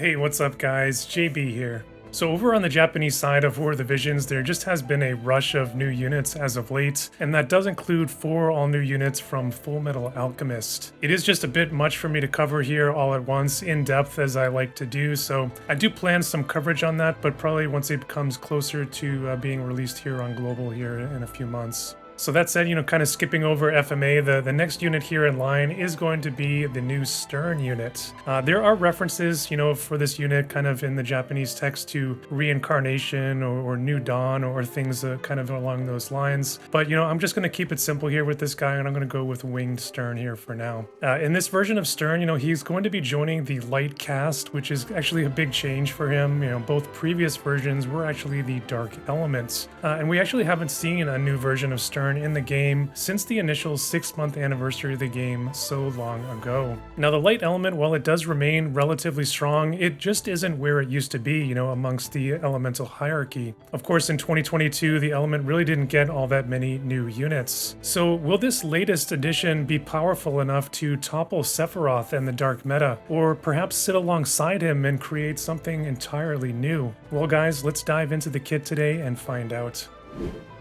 Hey, what's up guys? JB here. So over on the Japanese side of War of the Visions, there just has been a rush of new units as of late, and that does include 4 all-new units from Full Metal Alchemist. It is just a bit much for me to cover here all at once, in depth as I like to do, so I do plan some coverage on that, but probably once it comes closer to being released here on Global here in a few months. So that said, kind of skipping over FMA, the next unit here in line is going to be the new Sterne unit. There are references, for this unit kind of in the Japanese text to reincarnation or new dawn or things kind of along those lines. But, I'm just going to keep it simple here with this guy, and I'm going to go with Winged Sterne here for now. In this version of Sterne, he's going to be joining the Light Caste, which is actually a big change for him. Both previous versions were actually the Dark Elements. And we actually haven't seen a new version of Sterne in the game since the initial 6-month anniversary of the game so long ago. Now the light element, while it does remain relatively strong, it just isn't where it used to be, amongst the elemental hierarchy. Of course, in 2022, the element really didn't get all that many new units. So will this latest edition be powerful enough to topple Sephiroth and the dark meta, or perhaps sit alongside him and create something entirely new? Well guys, let's dive into the kit today and find out.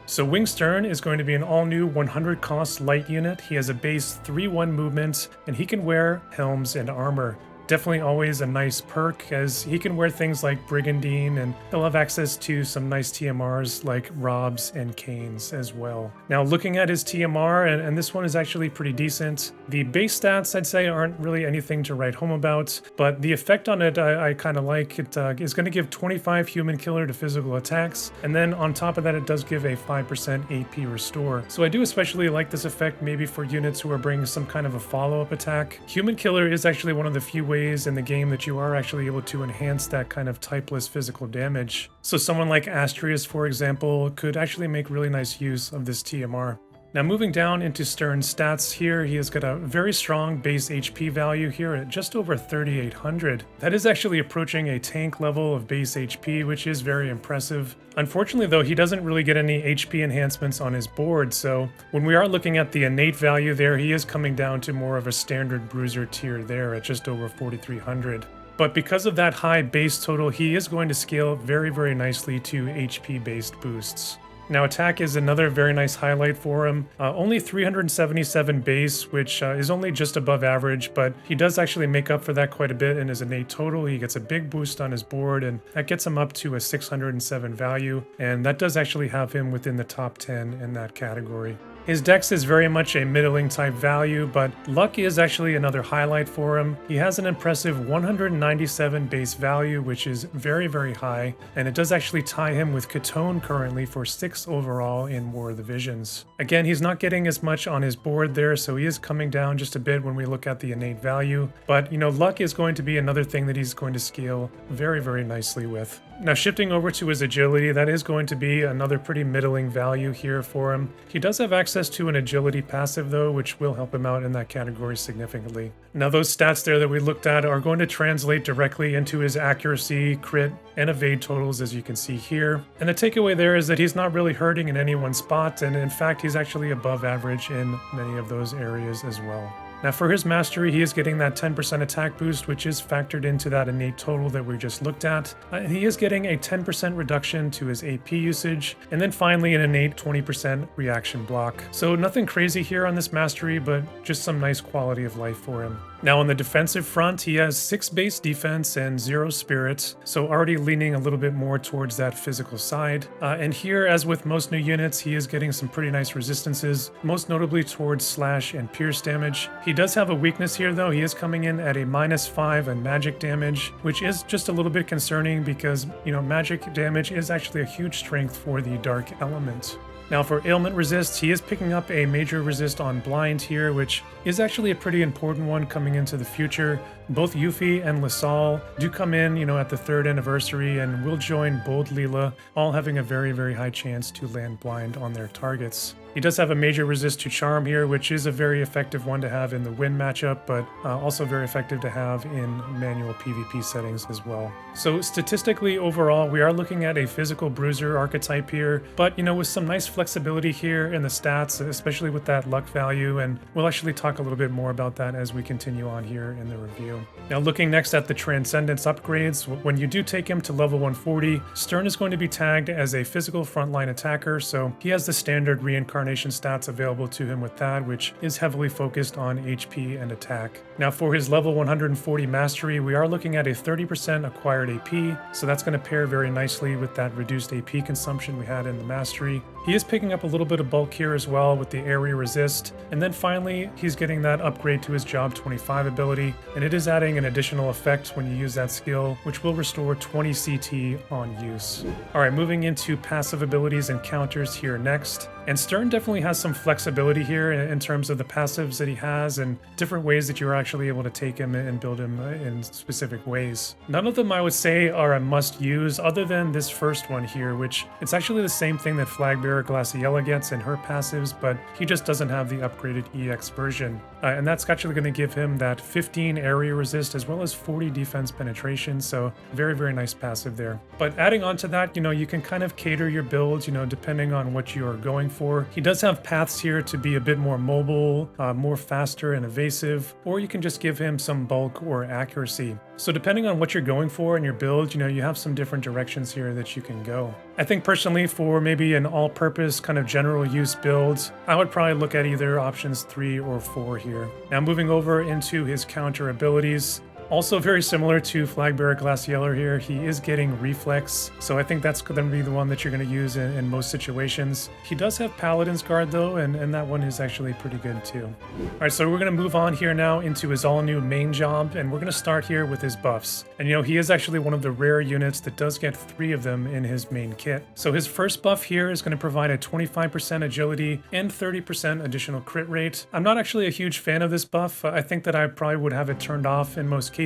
So Winged Sterne is going to be an all-new 100 cost light unit. He has a base 3-1 movement, and he can wear helms and armor. Definitely always a nice perk, as he can wear things like Brigandine, and he'll have access to some nice TMRs like Robs and Canes as well. Now looking at his TMR, and this one is actually pretty decent. The base stats, I'd say, aren't really anything to write home about, but the effect on it I kind of like. It is going to give 25 human killer to physical attacks, and then on top of that it does give a 5% AP restore. So I do especially like this effect maybe for units who are bringing some kind of a follow-up attack. Human killer is actually one of the few ways in the game that you are actually able to enhance that kind of typeless physical damage. So someone like Astrius, for example, could actually make really nice use of this TMR. Now moving down into Sterne's stats here, he has got a very strong base HP value here at just over 3,800. That is actually approaching a tank level of base HP, which is very impressive. Unfortunately though, he doesn't really get any HP enhancements on his board, so when we are looking at the innate value there, he is coming down to more of a standard bruiser tier there at just over 4,300. But because of that high base total, he is going to scale very, very nicely to HP based boosts. Now attack is another very nice highlight for him. Only 377 base, which is only just above average, but he does actually make up for that quite a bit in his innate total. He gets a big boost on his board, and that gets him up to a 607 value, and that does actually have him within the top 10 in that category. His dex is very much a middling type value, but luck is actually another highlight for him. He has an impressive 197 base value, which is very, very high, and it does actually tie him with Catone currently for 6th overall in War of the Visions. Again, he's not getting as much on his board there, so he is coming down just a bit when we look at the innate value, but luck is going to be another thing that he's going to scale very, very nicely with. Now shifting over to his agility, that is going to be another pretty middling value here for him. He does have access to an agility passive though, which will help him out in that category significantly. Now those stats there that we looked at are going to translate directly into his accuracy, crit, and evade totals, as you can see here. And the takeaway there is that he's not really hurting in any one spot, and in fact he's actually above average in many of those areas as well. Now for his mastery, he is getting that 10% attack boost, which is factored into that innate total that we just looked at. He is getting a 10% reduction to his AP usage, and then finally an innate 20% reaction block. So nothing crazy here on this mastery, but just some nice quality of life for him. Now on the defensive front, he has 6 base defense and 0 spirit, so already leaning a little bit more towards that physical side. And here, as with most new units, he is getting some pretty nice resistances, most notably towards slash and pierce damage. He does have a weakness here though. He is coming in at a -5 in magic damage, which is just a little bit concerning because, magic damage is actually a huge strength for the dark element. Now for ailment resist, he is picking up a major resist on blind here, which is actually a pretty important one coming into the future. Both Yuffie and Lasal do come in, at the 3rd anniversary and will join Bold Leela, all having a very, very high chance to land blind on their targets. He does have a major resist to charm here, which is a very effective one to have in the win matchup, but also very effective to have in manual PvP settings as well. So statistically overall, we are looking at a physical bruiser archetype here, but with some nice flexibility here in the stats, especially with that luck value, and we'll actually talk a little bit more about that as we continue on here in the review. Now looking next at the Transcendence upgrades, when you do take him to level 140, Sterne is going to be tagged as a physical frontline attacker, so he has the standard reincarnation stats available to him with that, which is heavily focused on HP and attack. Now for his level 140 mastery, we are looking at a 30% acquired AP, so that's going to pair very nicely with that reduced AP consumption we had in the mastery. He is picking up a little bit of bulk here as well with the area resist, and then finally he's getting that upgrade to his job 25 ability, and it is adding an additional effect when you use that skill, which will restore 20 CT on use. Alright, moving into passive abilities and counters here next. And Sterne definitely has some flexibility here in terms of the passives that he has and different ways that you're actually able to take him and build him in specific ways. None of them I would say are a must use other than this first one here, which it's actually the same thing that Flagbearer Glaciella gets in her passives, but he just doesn't have the upgraded EX version. And that's actually going to give him that 15 area resist as well as 40 defense penetration, so very, very nice passive there. But adding on to that, you can kind of cater your builds, depending on what you are going for. He does have paths here to be a bit more mobile, more faster and evasive, or you can just give him some bulk or accuracy. So depending on what you're going for in your build, you have some different directions here that you can go. I think personally for maybe an all-purpose kind of general use build, I would probably look at either options 3 or 4 here. Now moving over into his counter abilities. Also very similar to Flagbearer Glaciella here, he is getting Reflex, so I think that's going to be the one that you're going to use in most situations. He does have Paladin's Guard though, and that one is actually pretty good too. Alright, so we're going to move on here now into his all-new main job, and we're going to start here with his buffs. And he is actually one of the rare units that does get 3 of them in his main kit. So his first buff here is going to provide a 25% agility and 30% additional crit rate. I'm not actually a huge fan of this buff. I think that I probably would have it turned off in most cases,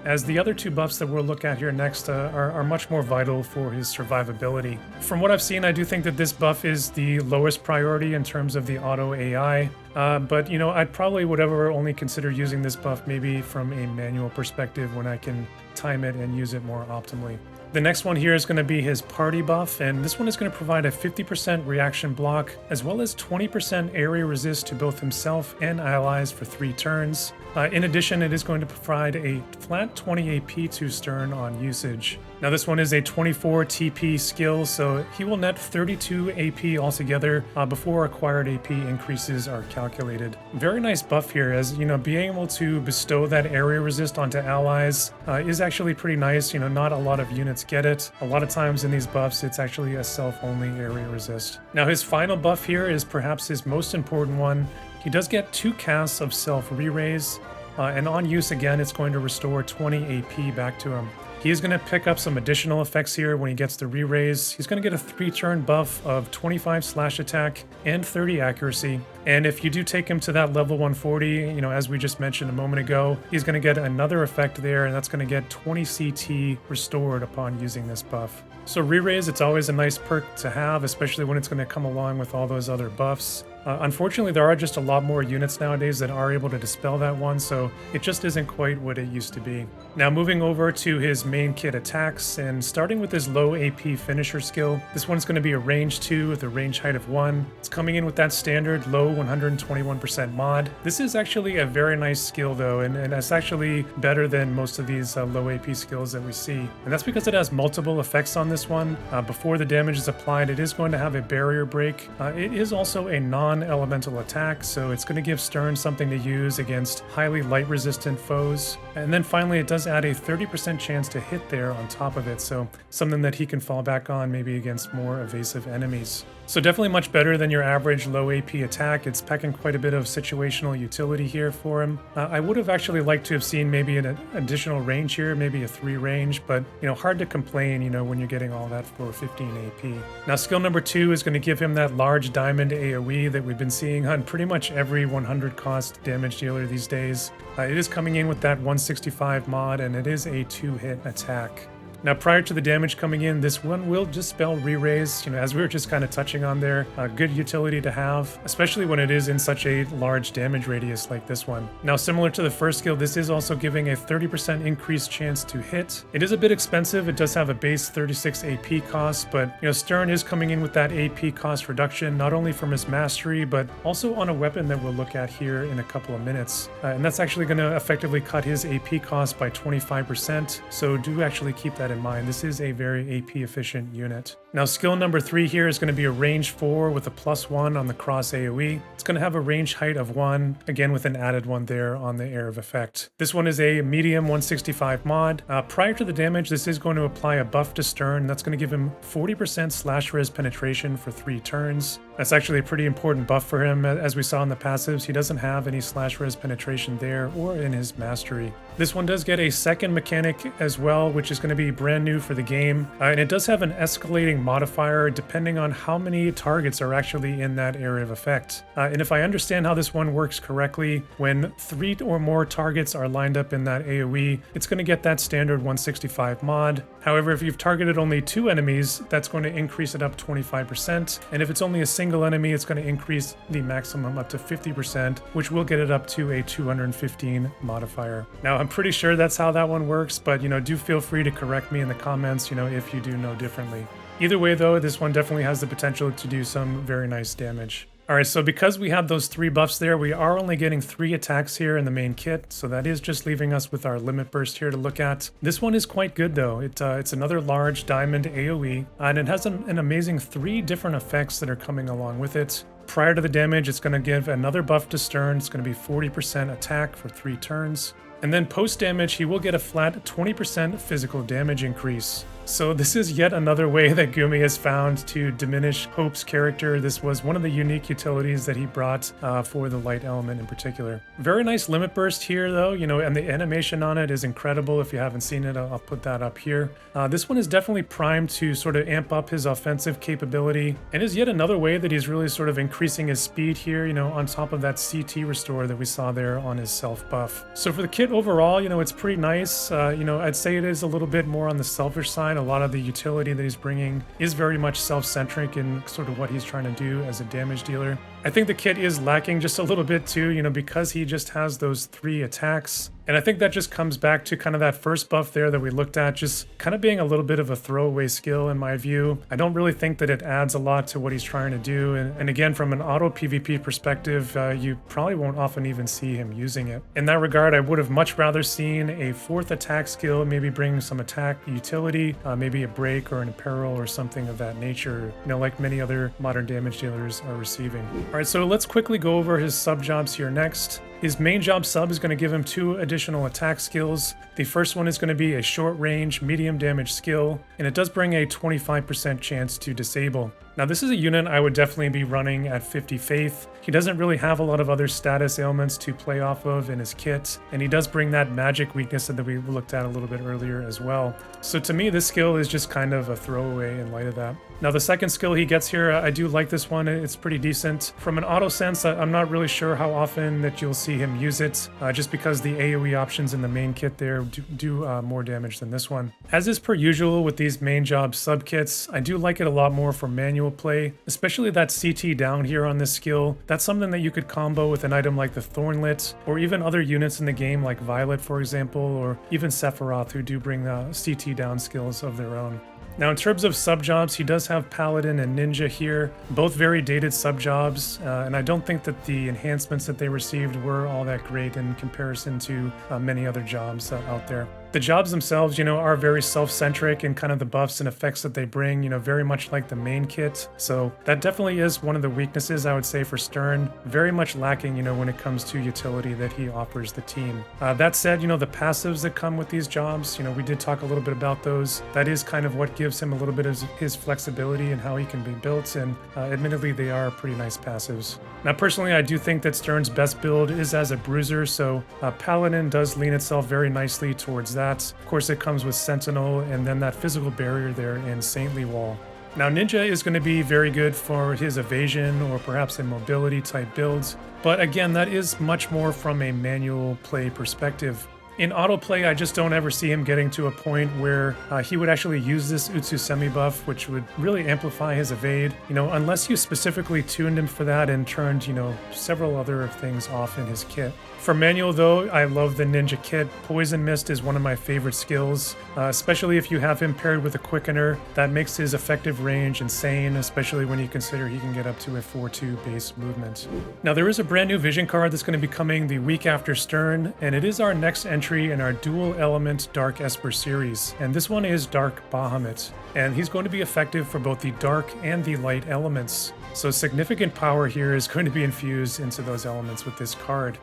as the other 2 buffs that we'll look at here next are much more vital for his survivability. From what I've seen, I do think that this buff is the lowest priority in terms of the auto AI, but I'd probably would ever only consider using this buff maybe from a manual perspective when I can time it and use it more optimally. The next one here is going to be his party buff, and this one is going to provide a 50% reaction block as well as 20% area resist to both himself and allies for 3 turns. In addition, it is going to provide a flat 20 AP to Sterne on usage. Now this one is a 24 TP skill, so he will net 32 AP altogether before acquired AP increases are calculated. Very nice buff here, as being able to bestow that area resist onto allies is actually pretty nice. Not a lot of units get it. A lot of times in these buffs, it's actually a self-only area resist. Now his final buff here is perhaps his most important one. He does get 2 casts of self re-raise, and on use again, it's going to restore 20 AP back to him. He is going to pick up some additional effects here when he gets the re-raise. He's going to get a 3-turn buff of 25 slash attack and 30 accuracy. And if you do take him to that level 140, as we just mentioned a moment ago, he's going to get another effect there, and that's going to get 20 CT restored upon using this buff. So re-raise, it's always a nice perk to have, especially when it's going to come along with all those other buffs. Unfortunately, there are just a lot more units nowadays that are able to dispel that one, so it just isn't quite what it used to be. Now moving over to his main kit attacks, and starting with his low AP finisher skill, this one's going to be a range 2 with a range height of 1. It's coming in with that standard low 121% mod. This is actually a very nice skill though, and it's actually better than most of these low AP skills that we see. And that's because it has multiple effects on this one. Before the damage is applied, it is going to have a barrier break. It is also a non-elemental attack, so it's going to give Sterne something to use against highly light resistant foes. And then finally, it does add a 30% chance to hit there on top of it, so something that he can fall back on maybe against more evasive enemies. So definitely much better than your average low AP attack. It's packing quite a bit of situational utility here for him. I would have actually liked to have seen maybe an additional range here, maybe a 3 range, but hard to complain, when you're getting all that for 15 AP. Now skill number 2 is going to give him that large diamond AoE that we've been seeing on pretty much every 100 cost damage dealer these days. It is coming in with that 165 mod, and it is a 2-hit attack. Now, prior to the damage coming in, this one will just spell re-raise, as we were just kind of touching on there. A good utility to have, especially when it is in such a large damage radius like this one. Now, similar to the first skill, this is also giving a 30% increased chance to hit. It is a bit expensive. It does have a base 36 AP cost, but Sterne is coming in with that AP cost reduction, not only from his mastery, but also on a weapon that we'll look at here in a couple of minutes. And that's actually going to effectively cut his AP cost by 25%. So do actually keep that in mind. This is a very AP efficient unit. Now, skill number 3 here is going to be a range 4 with a +1 on the cross AoE. It's going to have a range height of 1, again with an added one there on the Air of Effect. This one is a medium 165 mod. Prior to the damage, this is going to apply a buff to Sterne. That's going to give him 40% slash res penetration for 3 turns. That's actually a pretty important buff for him. As we saw in the passives, he doesn't have any slash res penetration there or in his mastery. This one does get a second mechanic as well, which is going to be brand new for the game. And it does have an escalating modifier depending on how many targets are actually in that area of effect. And if I understand how this one works correctly, when 3 or more targets are lined up in that AoE, it's going to get that standard 165 mod. However, if you've targeted only 2 enemies, that's going to increase it up 25%. And if it's only a single enemy, it's going to increase the maximum up to 50%, which will get it up to a 215 modifier. Now, I'm pretty sure that's how that one works, but do feel free to correct me in the comments, if you do know differently. Either way though, this one definitely has the potential to do some very nice damage. Alright, so because we have those 3 buffs there, we are only getting 3 attacks here in the main kit, so that is just leaving us with our limit burst here to look at. This one is quite good though. It's another large diamond AoE, and it has an amazing 3 different effects that are coming along with it. Prior to the damage, it's going to give another buff to Sterne. It's going to be 40% attack for 3 turns. And then post damage, he will get a flat 20% physical damage increase. So this is yet another way that Gumi has found to diminish Hope's character. This was one of the unique utilities that he brought for the light element in particular. Very nice limit burst here though, and the animation on it is incredible. If you haven't seen it, I'll put that up here. This one is definitely primed to sort of amp up his offensive capability, and is yet another way that he's really sort of increasing his speed here, on top of that CT restore that we saw there on his self buff. So for the kit overall, it's pretty nice. I'd say it is a little bit more on the selfish side. A lot of the utility that he's bringing is very much self-centric in sort of what he's trying to do as a damage dealer. I think the kit is lacking just a little bit too, because he just has those 3 attacks. And I think that just comes back to kind of that first buff there that we looked at, just kind of being a little bit of a throwaway skill in my view. I don't really think that it adds a lot to what he's trying to do. And again, from an auto PvP perspective, you probably won't often even see him using it. In that regard, I would have much rather seen a 4th attack skill, maybe bring some attack utility, maybe a break or an apparel or something of that nature, like many other modern damage dealers are receiving. All right, so let's quickly go over his sub jobs here next. His main job sub is going to give him 2 additional attack skills. The first one is going to be a short range, medium damage skill, and it does bring a 25% chance to disable. Now this is a unit I would definitely be running at 50 faith. He doesn't really have a lot of other status ailments to play off of in his kit, and he does bring that magic weakness that we looked at a little bit earlier as well. So to me, this skill is just kind of a throwaway in light of that. Now the second skill he gets here, I do like this one. It's pretty decent. From an auto sense, I'm not really sure how often that you'll see him use it, just because the AoE options in the main kit there do more damage than this one. As is per usual with these main job sub kits, I do like it a lot more for manual play, especially that CT down here on this skill. That's something that you could combo with an item like the Thornlit, or even other units in the game like Violet, for example, or even Sephiroth, who do bring CT down skills of their own. Now in terms of sub-jobs, he does have Paladin and Ninja here, both very dated sub-jobs, and I don't think that the enhancements that they received were all that great in comparison to many other jobs out there. The jobs themselves, are very self-centric in kind of the buffs and effects that they bring, very much like the main kit. So that definitely is one of the weaknesses, I would say, for Sterne. Very much lacking, when it comes to utility that he offers the team. That said, the passives that come with these jobs, we did talk a little bit about those. That is kind of what gives him a little bit of his flexibility and how he can be built, and admittedly, they are pretty nice passives. Now, personally, I do think that Sterne's best build is as a bruiser, so Paladin does lean itself very nicely towards that. Of course, it comes with Sentinel and then that physical barrier there in Saintly Wall. Now, Ninja is going to be very good for his evasion or perhaps a mobility type builds, but again, that is much more from a manual play perspective. In autoplay, I just don't ever see him getting to a point where he would actually use this Utsu semi-buff, which would really amplify his evade, unless you specifically tuned him for that and turned, several other things off in his kit. For manual though, I love the ninja kit. Poison Mist is one of my favorite skills, especially if you have him paired with a quickener. That makes his effective range insane, especially when you consider he can get up to a 4-2 base movement. Now there is a brand new vision card that's going to be coming the week after Sterne, and it is our next entry in our dual element Dark Esper series, and this one is Dark Bahamut, and he's going to be effective for both the dark and the light elements. So significant power here is going to be infused into those elements with this card.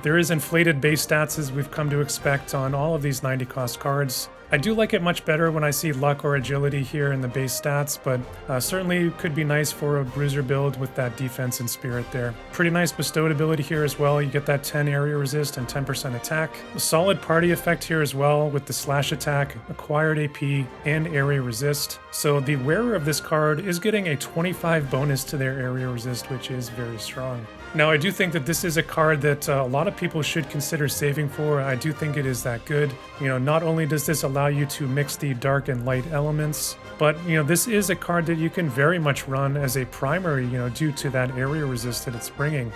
There is inflated base stats as we've come to expect on all of these 90 cost cards. I do like it much better when I see luck or agility here in the base stats, but certainly could be nice for a bruiser build with that defense and spirit there. Pretty nice bestowed ability here as well. You get that 10 area resist and 10% attack. A solid party effect here as well with the slash attack, acquired AP, and area resist. So the wearer of this card is getting a 25 bonus to their area resist, which is very strong. Now, I do think that this is a card that a lot of people should consider saving for. I do think it is that good. Not only does this allow you to mix the dark and light elements, but, this is a card that you can very much run as a primary, due to that area resist that it's bringing.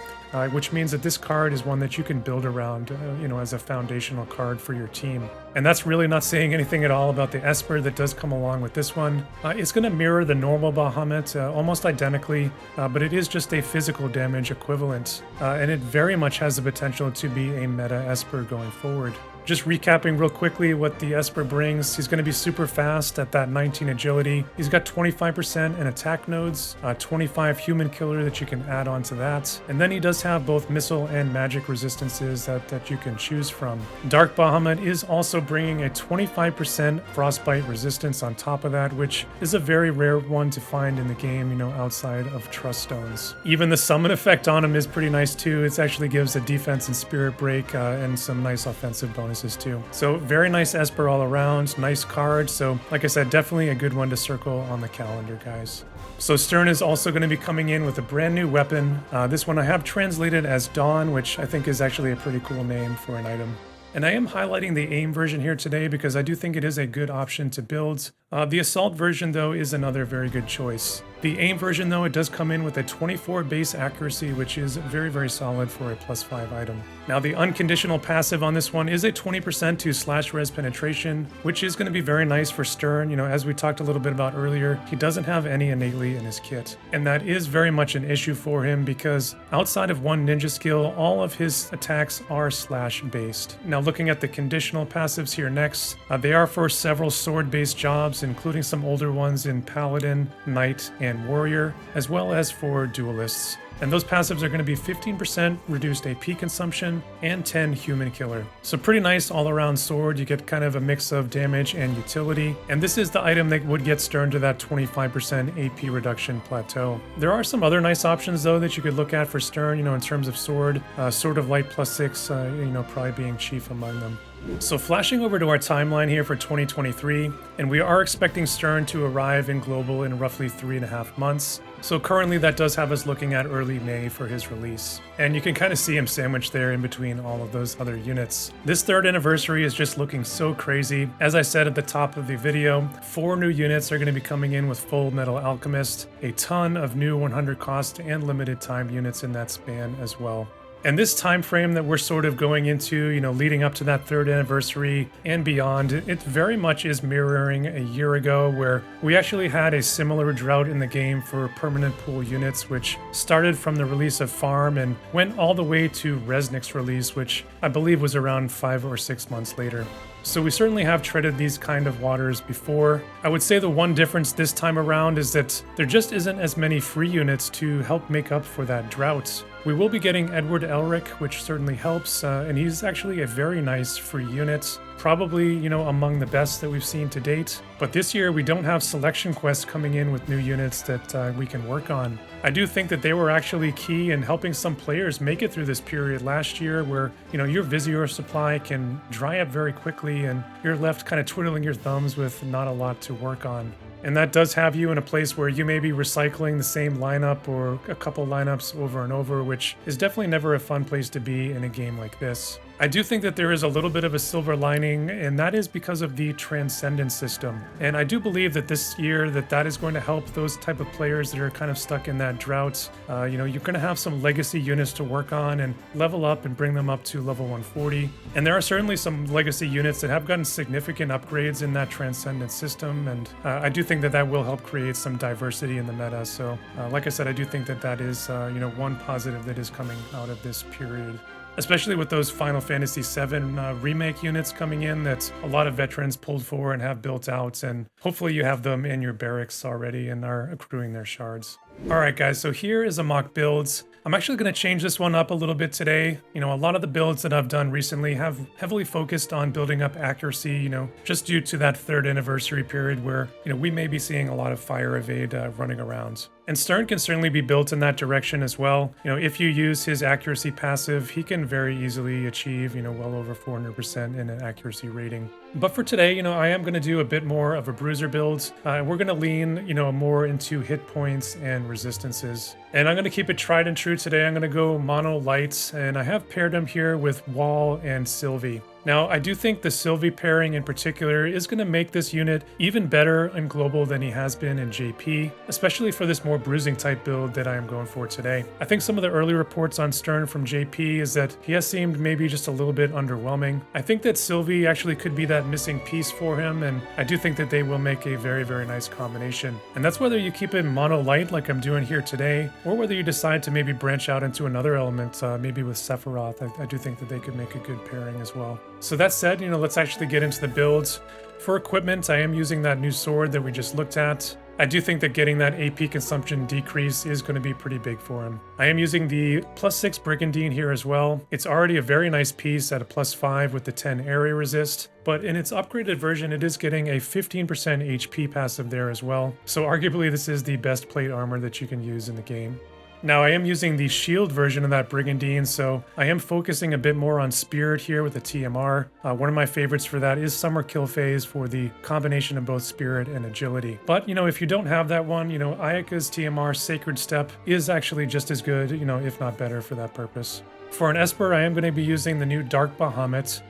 Which means that this card is one that you can build around, as a foundational card for your team. And that's really not saying anything at all about the Esper that does come along with this one. It's going to mirror the normal Bahamut almost identically, but it is just a physical damage equivalent. And it very much has the potential to be a meta Esper going forward. Just recapping real quickly what the Esper brings, he's going to be super fast at that 19 agility. He's got 25% in attack nodes, 25 human killer that you can add on to that. And then he does have both missile and magic resistances that you can choose from. Dark Bahamut is also bringing a 25% frostbite resistance on top of that, which is a very rare one to find in the game, outside of Trust Stones. Even the summon effect on him is pretty nice too. It actually gives a defense and spirit break and some nice offensive bonuses too. So very nice Esper all around, nice card. So like I said, definitely a good one to circle on the calendar, guys. So Sterne is also going to be coming in with a brand new weapon. This one I have translated as Dawn, which I think is actually a pretty cool name for an item. And I am highlighting the AIM version here today because I do think it is a good option to build. The Assault version, though, is another very good choice. The AIM version, though, it does come in with a 24 base accuracy, which is very, very solid for a +5 item. Now, the unconditional passive on this one is a 20% to slash res penetration, which is going to be very nice for Sterne. As we talked a little bit about earlier, he doesn't have any innately in his kit. And that is very much an issue for him because outside of one ninja skill, all of his attacks are slash based. Now, looking at the conditional passives here next, they are for several sword-based jobs, including some older ones in Paladin, Knight, and Warrior, as well as for duelists. And those passives are going to be 15% reduced AP consumption and 10 human killer. So pretty nice all-around sword. You get kind of a mix of damage and utility. And this is the item that would get Sterne to that 25% AP reduction plateau. There are some other nice options though that you could look at for Sterne, in terms of sword. Sword of Light +6, probably being chief among them. So flashing over to our timeline here for 2023, and we are expecting Sterne to arrive in global in roughly 3.5 months. So currently that does have us looking at early May for his release. And you can kind of see him sandwiched there in between all of those other units. This 3rd anniversary is just looking so crazy. As I said at the top of the video, 4 new units are going to be coming in with Full Metal Alchemist, a ton of new 100 cost and limited time units in that span as well. And this time frame that we're sort of going into, leading up to that 3rd anniversary and beyond, it very much is mirroring a year ago where we actually had a similar drought in the game for permanent pool units, which started from the release of Farm and went all the way to Resnick's release, which I believe was around 5 or 6 months later. So we certainly have treaded these kind of waters before. I would say the one difference this time around is that there just isn't as many free units to help make up for that drought. We will be getting Edward Elric, which certainly helps, and he's actually a very nice free unit. Probably, among the best that we've seen to date. But this year we don't have selection quests coming in with new units that we can work on. I do think that they were actually key in helping some players make it through this period last year where, your Vizier supply can dry up very quickly and you're left kind of twiddling your thumbs with not a lot to work on. And that does have you in a place where you may be recycling the same lineup or a couple lineups over and over, which is definitely never a fun place to be in a game like this. I do think that there is a little bit of a silver lining, and that is because of the Transcendence system. And I do believe that this year that is going to help those type of players that are kind of stuck in that drought. You know, you're going to have some legacy units to work on and level up and bring them up to level 140. And there are certainly some legacy units that have gotten significant upgrades in that Transcendence system, and I do think that will help create some diversity in the meta. So, like I said, I do think that is you know, one positive that is coming out of this period. Especially with those Final Fantasy VII remake units coming in that a lot of veterans pulled for and have built out, and hopefully you have them in your barracks already and are accruing their shards. Alright guys, so here is a mock build. I'm actually going to change this one up a little bit today. You know, a lot of the builds that I've done recently have heavily focused on building up accuracy, you know, just due to that 3rd anniversary period where, you know, we may be seeing a lot of fire evade running around. And Sterne can certainly be built in that direction as well. You know, if you use his accuracy passive, he can very easily achieve, you know, well over 400% in an accuracy rating. But for today, you know, I am going to do a bit more of a bruiser build. We're going to lean, you know, more into hit points and resistances. And I'm going to keep it tried and true today. I'm going to go mono lights, and I have paired them here with Wall and Sylvie. Now, I do think the Sylvie pairing in particular is going to make this unit even better in global than he has been in JP, especially for this more bruising type build that I am going for today. I think some of the early reports on Sterne from JP is that he has seemed maybe just a little bit underwhelming. I think that Sylvie actually could be that missing piece for him, and I do think that they will make a very, very nice combination. And that's whether you keep it mono light like I'm doing here today, or whether you decide to maybe branch out into another element, maybe with Sephiroth. I do think that they could make a good pairing as well. So that said, you know, let's actually get into the builds. For equipment, I am using that new sword that we just looked at. I do think that getting that AP consumption decrease is going to be pretty big for him. I am using the +6 Brigandine here as well. It's already a very nice piece at a +5 with the 10 area resist, but in its upgraded version, it is getting a 15% HP passive there as well. So arguably this is the best plate armor that you can use in the game. Now, I am using the shield version of that Brigandine, so I am focusing a bit more on Spirit here with the TMR. One of my favorites for that is Summer Kill Phase for the combination of both Spirit and Agility. But, you know, if you don't have that one, you know, Ayaka's TMR Sacred Step is actually just as good, you know, if not better for that purpose. For an Esper, I am going to be using the new Dark Bahamut,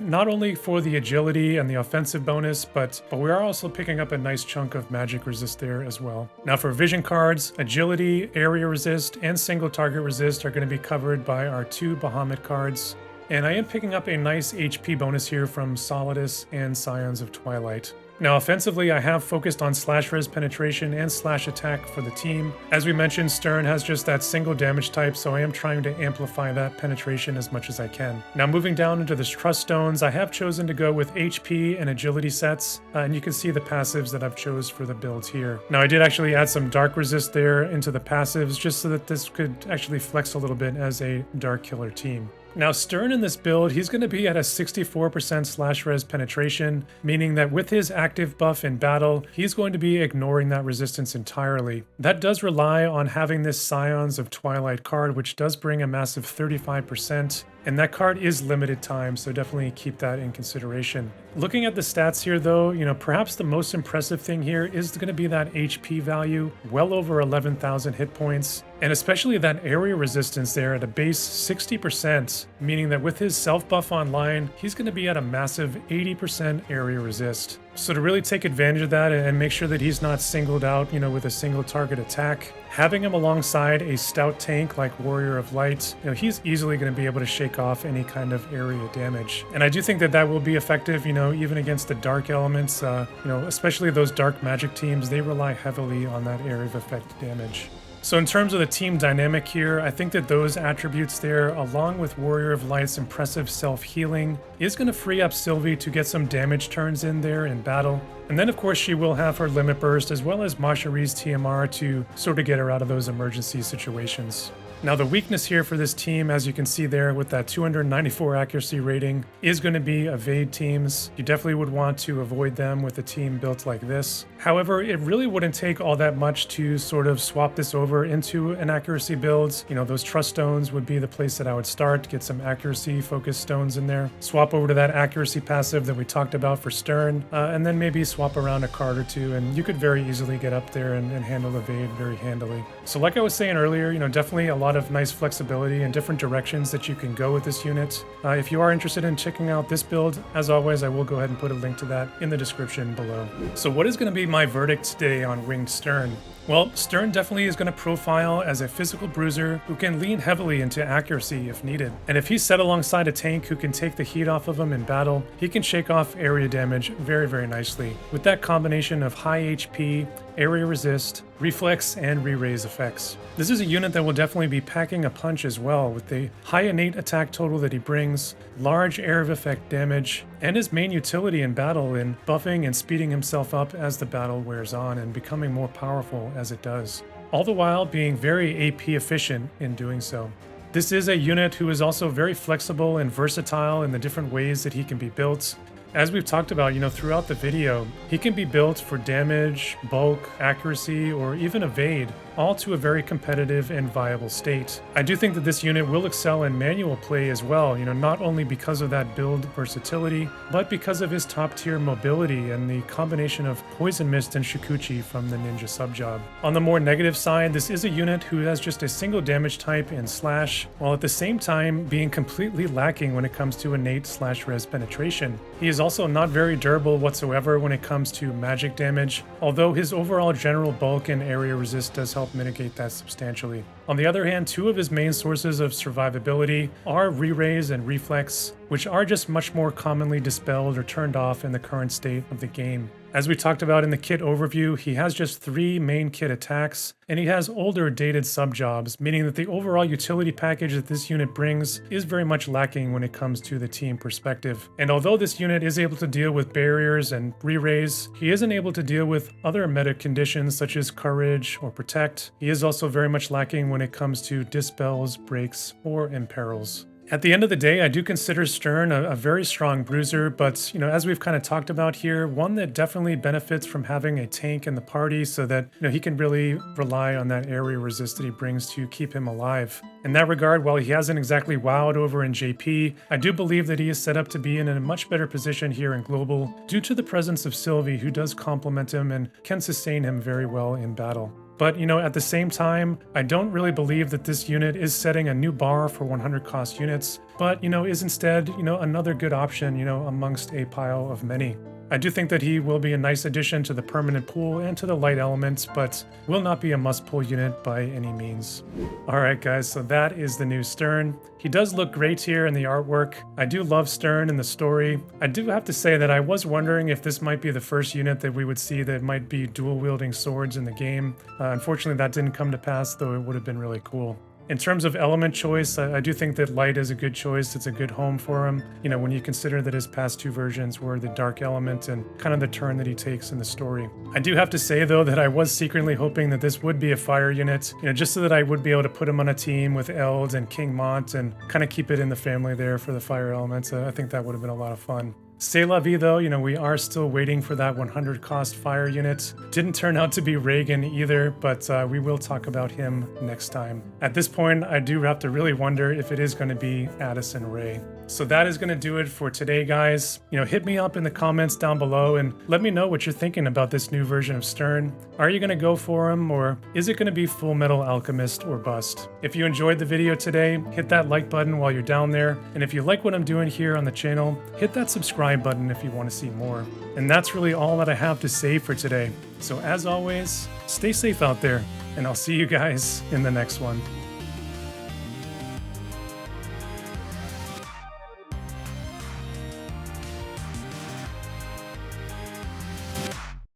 not only for the agility and the offensive bonus, but we are also picking up a nice chunk of magic resist there as well. Now for vision cards, agility, area resist, and single target resist are going to be covered by our 2 Bahamut cards. And I am picking up a nice HP bonus here from Solidus and Scions of Twilight. Now offensively, I have focused on slash res penetration and slash attack for the team. As we mentioned, Sterne has just that single damage type, so I am trying to amplify that penetration as much as I can. Now moving down into the Trust Stones, I have chosen to go with HP and agility sets, and you can see the passives that I've chose for the builds here. Now I did actually add some dark resist there into the passives just so that this could actually flex a little bit as a dark killer team. Now Sterne in this build, he's going to be at a 64% slash res penetration, meaning that with his active buff in battle, he's going to be ignoring that resistance entirely. That does rely on having this Scions of Twilight card, which does bring a massive 35%. And that card is limited time, so definitely keep that in consideration. Looking at the stats here though, you know, perhaps the most impressive thing here is going to be that HP value, well over 11,000 hit points, and especially that area resistance there at a base 60%, meaning that with his self buff online, he's going to be at a massive 80% area resist. So to really take advantage of that and make sure that he's not singled out, you know, with a single target attack, having him alongside a stout tank like Warrior of Light, you know, he's easily going to be able to shake off any kind of area damage. And I do think that will be effective, you know, even against the dark elements, you know, especially those dark magic teams, they rely heavily on that area of effect damage. So in terms of the team dynamic here, I think that those attributes there, along with Warrior of Light's impressive self-healing, is going to free up Sylvie to get some damage turns in there in battle. And then of course she will have her Limit Burst as well as Mashari's TMR to sort of get her out of those emergency situations. Now the weakness here for this team, as you can see there with that 294 accuracy rating, is going to be evade teams. You definitely would want to avoid them with a team built like this. However, it really wouldn't take all that much to sort of swap this over into an accuracy build. You know, those trust stones would be the place that I would start, get some accuracy focused stones in there. Swap over to that accuracy passive that we talked about for Sterne, and then maybe swap around a card or two, and you could very easily get up there and handle evade very handily. So like I was saying earlier, you know, definitely a lot lot of nice flexibility and different directions that you can go with this unit. If you are interested in checking out this build, as always, I will go ahead and put a link to that in the description below. So what is going to be my verdict today on Winged Sterne? Well, Sterne definitely is going to profile as a physical bruiser who can lean heavily into accuracy if needed. And if he's set alongside a tank who can take the heat off of him in battle, he can shake off area damage very, very nicely. With that combination of high HP, area resist, reflex, and re-raise effects. This is a unit that will definitely be packing a punch as well, with the high innate attack total that he brings, large area of effect damage, and his main utility in battle in buffing and speeding himself up as the battle wears on and becoming more powerful as it does, all the while being very AP efficient in doing so. This is a unit who is also very flexible and versatile in the different ways that he can be built. As we've talked about, throughout the video, he can be built for damage, bulk, accuracy, or even evade, all to a very competitive and viable state. I do think that this unit will excel in manual play as well, not only because of that build versatility, but because of his top tier mobility and the combination of Poison Mist and Shikuchi from the Ninja Subjob. On the more negative side, this is a unit who has just a single damage type in Slash, while at the same time being completely lacking when it comes to innate /res penetration. He is also not very durable whatsoever when it comes to magic damage, although his overall general bulk and area resist does help mitigate that substantially. On the other hand, two of his main sources of survivability are re-raise and reflex, which are just much more commonly dispelled or turned off in the current state of the game. As we talked about in the kit overview, he has just 3 main kit attacks, and he has older dated subjobs, meaning that the overall utility package that this unit brings is very much lacking when it comes to the team perspective. And although this unit is able to deal with barriers and re-raise, he isn't able to deal with other meta conditions such as courage or protect. He is also very much lacking when it comes to dispels, breaks, or imperils. At the end of the day, I do consider Sterne a very strong bruiser, but as we've kind of talked about here, one that definitely benefits from having a tank in the party so that he can really rely on that area resist that he brings to keep him alive. In that regard, while he hasn't exactly wowed over in JP, I do believe that he is set up to be in a much better position here in Global due to the presence of Sylvie, who does complement him and can sustain him very well in battle. But, at the same time, I don't really believe that this unit is setting a new bar for 100 cost units, but, is instead, another good option, amongst a pile of many. I do think that he will be a nice addition to the permanent pool and to the light elements, but will not be a must-pull unit by any means. Alright guys, so that is the new Sterne. He does look great here in the artwork. I do love Sterne in the story. I do have to say that I was wondering if this might be the first unit that we would see that might be dual-wielding swords in the game. Unfortunately, that didn't come to pass, though it would have been really cool. In terms of element choice, I do think that light is a good choice. It's a good home for him. When you consider that his past 2 versions were the dark element and kind of the turn that he takes in the story. I do have to say though that I was secretly hoping that this would be a fire unit, just so that I would be able to put him on a team with Eld and King Mont and kind of keep it in the family there for the fire elements. I think that would have been a lot of fun. C'est la vie though, we are still waiting for that 100 cost fire unit. Didn't turn out to be Reagan either, but we will talk about him next time. At this point, I do have to really wonder if it is going to be Addison Rae. So that is going to do it for today, guys. Hit me up in the comments down below and let me know what you're thinking about this new version of Sterne. Are you going to go for him, or is it going to be Full Metal Alchemist or bust? If you enjoyed the video today, hit that like button while you're down there. And if you like what I'm doing here on the channel, hit that subscribe button if you want to see more. And that's really all that I have to say for today. So as always, stay safe out there, and I'll see you guys in the next one.